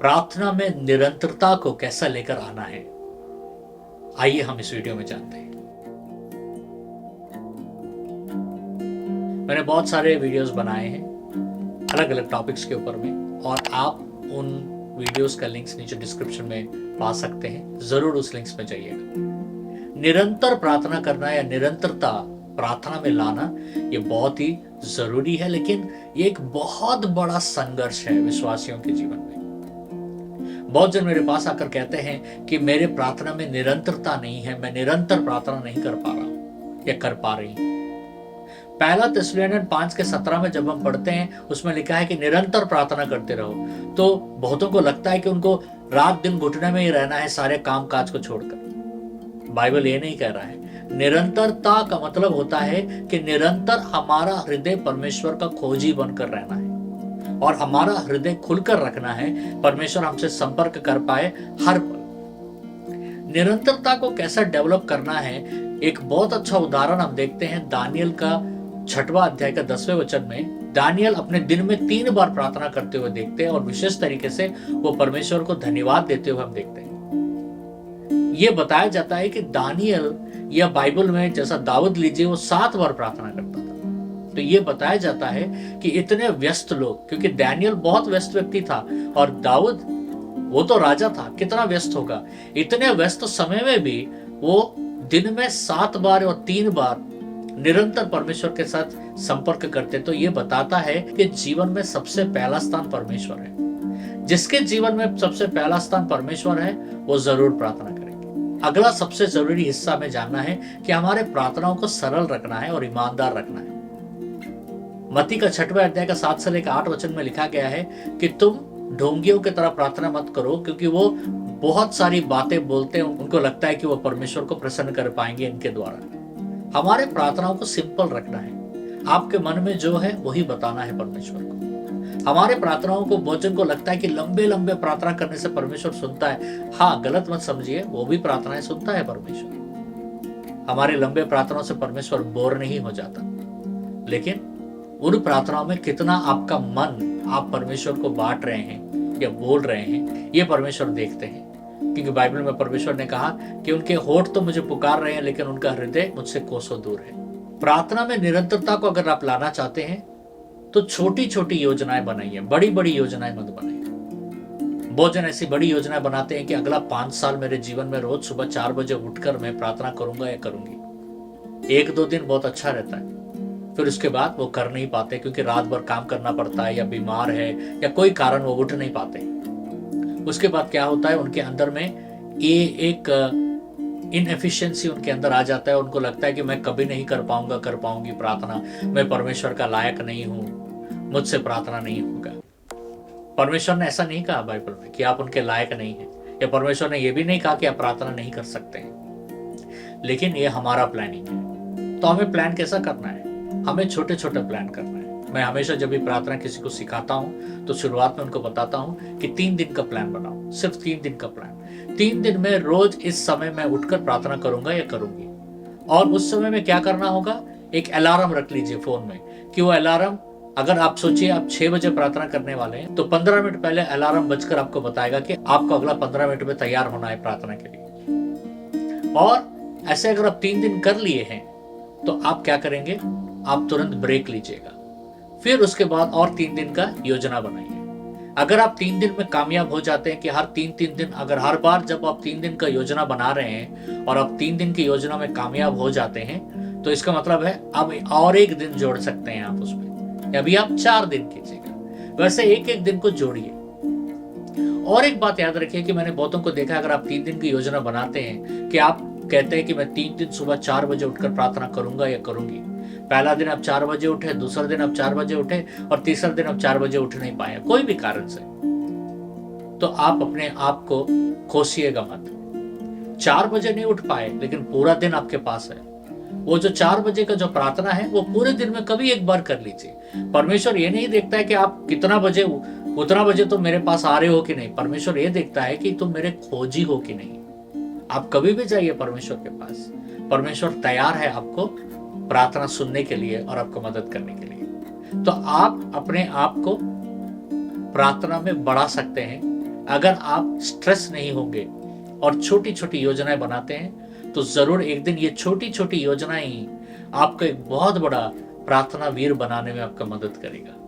प्रार्थना में निरंतरता को कैसा लेकर आना है, आइए हम इस वीडियो में जानते हैं। मैंने बहुत सारे वीडियोस बनाए हैं अलग अलग टॉपिक्स के ऊपर में, और आप उन वीडियोस का लिंक्स नीचे डिस्क्रिप्शन में पा सकते हैं, जरूर उस लिंक्स में जाइएगा। निरंतर प्रार्थना करना या निरंतरता प्रार्थना में लाना ये बहुत ही जरूरी है, लेकिन ये एक बहुत बड़ा संघर्ष है विश्वासियों के जीवन में। बहुत जन मेरे पास आकर कहते हैं कि मेरे प्रार्थना में निरंतरता नहीं है, मैं निरंतर प्रार्थना नहीं कर पा रहा हूं या कर पा रही हूं। पहला थिस्सलुनीकियों 5:17 में जब हम पढ़ते हैं, उसमें लिखा है कि निरंतर प्रार्थना करते रहो। तो बहुतों को लगता है कि उनको रात दिन घुटने में ही रहना है सारे काम काज को छोड़कर। बाइबल ये नहीं कह रहा है। निरंतरता का मतलब होता है कि निरंतर हमारा हृदय परमेश्वर का खोजी बनकर रहना है और हमारा हृदय खुलकर रखना है, परमेश्वर हमसे संपर्क कर पाए हर पल। निरंतरता को कैसा डेवलप करना है, एक बहुत अच्छा उदाहरण हम देखते हैं दानियल का 6वां अध्याय का 10वें वचन में। दानियल अपने दिन में 3 बार प्रार्थना करते हुए देखते हैं और विशेष तरीके से वो परमेश्वर को धन्यवाद देते हुए हम देखते हैं। ये बताया जाता है कि दानियल या बाइबल में जैसा दाऊद लीजिए वो 7 बार प्रार्थना करता था। तो ये बताया जाता है कि इतने व्यस्त लोग, क्योंकि दानियल बहुत व्यस्त व्यक्ति था और दाऊद वो तो राजा था, कितना व्यस्त होगा। इतने व्यस्त समय में भी वो दिन में 7 बार और 3 बार निरंतर परमेश्वर के साथ संपर्क करते। तो ये बताता है कि जीवन में सबसे पहला स्थान परमेश्वर है। जिसके जीवन में सबसे पहला स्थान परमेश्वर है वो जरूर प्रार्थना करेंगे। अगला सबसे जरूरी हिस्सा में जानना है कि हमारे प्रार्थनाओं को सरल रखना है और ईमानदार रखना है। मत्ती का 6वें अध्याय का 7 से लेकर 8 वचन में लिखा गया है कि तुम ढोंगियों की तरह प्रार्थना मत करो, क्योंकि वो बहुत सारी बातें बोलते हैं, उनको लगता है कि वो परमेश्वर को प्रसन्न कर पाएंगे इनके द्वारा। हमारे प्रार्थनाओं को सिंपल रखना है। आपके मन में जो है वही बताना है परमेश्वर को। हमारे प्रार्थनाओं को भोजन को लगता है कि लंबे लंबे प्रार्थना करने से परमेश्वर सुनता है। हाँ, गलत मत समझिए, वो भी प्रार्थनाएं सुनता है परमेश्वर। हमारे लंबे प्रार्थनाओं से परमेश्वर बोर नहीं हो जाता, लेकिन उन प्रार्थनाओं में कितना आपका मन आप परमेश्वर को बांट रहे हैं या बोल रहे हैं, ये परमेश्वर देखते हैं। क्योंकि बाइबल में परमेश्वर ने कहा कि उनके होठ तो मुझे पुकार रहे हैं, लेकिन उनका हृदय मुझसे कोसों दूर है। प्रार्थना में निरंतरता को अगर आप लाना चाहते हैं तो छोटी छोटी योजनाएं बनाइए, बड़ी बड़ी योजनाएं मत बनाइए। बहुत जन ऐसी बड़ी योजनाएं बनाते हैं कि अगला 5 साल मेरे जीवन में रोज सुबह 4 बजे उठकर मैं प्रार्थना करूंगा या करूंगी। 1-2 दिन बहुत अच्छा रहता है, फिर उसके बाद वो कर नहीं पाते, क्योंकि रात भर काम करना पड़ता है या बीमार है या कोई कारण वो उठ नहीं पाते। उसके बाद क्या होता है, उनके अंदर में ये एक इनएफिशिएंसी उनके अंदर आ जाता है। उनको लगता है कि मैं कभी नहीं कर पाऊंगी प्रार्थना, मैं परमेश्वर का लायक नहीं हूं, मुझसे प्रार्थना नहीं होगा। परमेश्वर ने ऐसा नहीं कहा बाइबल में कि आप उनके लायक नहीं हैं, या परमेश्वर ने यह भी नहीं कहा कि आप प्रार्थना नहीं कर सकते हैं। लेकिन ये हमारा प्लानिंग है। तो हमें प्लान कैसा करना है? हमें छोटे छोटे प्लान करना है। मैं हमेशा जब भी प्रार्थना किसी को सिखाता हूं तो शुरुआत में उनको बताता हूं कि 3 दिन का प्लान बनाओ, सिर्फ 3 दिन का प्लान। 3 दिन में रोज इस समय मैं उठकर प्रार्थना करूंगा या करूंगी। और उस समय में क्या करना होगा, एक अलार्म रख लीजिए फोन में, कि वो अलार्म, अगर आप सोचिए आप 6 बजे प्रार्थना करने वाले हैं तो 15 मिनट पहले अलार्म बजकर आपको बताएगा कि आपको अगला 15 मिनट में तैयार होना है प्रार्थना के लिए। और ऐसे अगर आप 3 दिन कर लिए हैं तो आप क्या करेंगे, आप तुरंत ब्रेक लीजिएगा, फिर उसके बाद और 3 दिन का योजना बनाइए। अगर आप 3 दिन में कामयाब हो जाते हैं कि हर 3 दिन, अगर हर बार जब आप 3 दिन का योजना बना रहे हैं और आप 3 दिन की योजना में कामयाब हो जाते हैं, तो इसका मतलब है अब और 1 दिन जोड़ सकते हैं आप उसमें, या अभी आप 4 दिन कीजिएगा। वैसे एक दिन को जोड़िए। और एक बात याद रखिए कि मैंने बहुतों को देखा, अगर आप 3 दिन की योजना बनाते हैं कि आप कहते हैं कि मैं 3 दिन सुबह 4 बजे उठकर प्रार्थना करूंगा या करूंगी। पहला दिन आप 4 बजे उठे, दूसरा दिन आप 4 बजे उठे और तीसरा दिन आप 4 बजे उठ नहीं पाए कोई भी कारण से, तो आप अपने आप को कोसिएगा मत। 4 बजे नहीं उठ पाए, लेकिन पूरा दिन आपके पास है। वो जो 4 बजे का जो प्रार्थना है वो पूरे दिन में कभी एक बार कर लीजिए। परमेश्वर ये नहीं देखता है कि आप कितना बजे, उतना बजे तो मेरे पास आ रहे हो कि नहीं। परमेश्वर ये देखता है कि तुम मेरे खोजी हो कि नहीं। आप कभी भी जाइए परमेश्वर के पास, परमेश्वर तैयार है आपको प्रार्थना सुनने के लिए और आपको मदद करने के लिए। तो आप अपने आप को प्रार्थना में बढ़ा सकते हैं, अगर आप स्ट्रेस नहीं होंगे और छोटी छोटी योजनाएं बनाते हैं तो जरूर एक दिन ये छोटी छोटी योजनाएं ही आपको एक बहुत बड़ा प्रार्थना वीर बनाने में आपका मदद करेगा।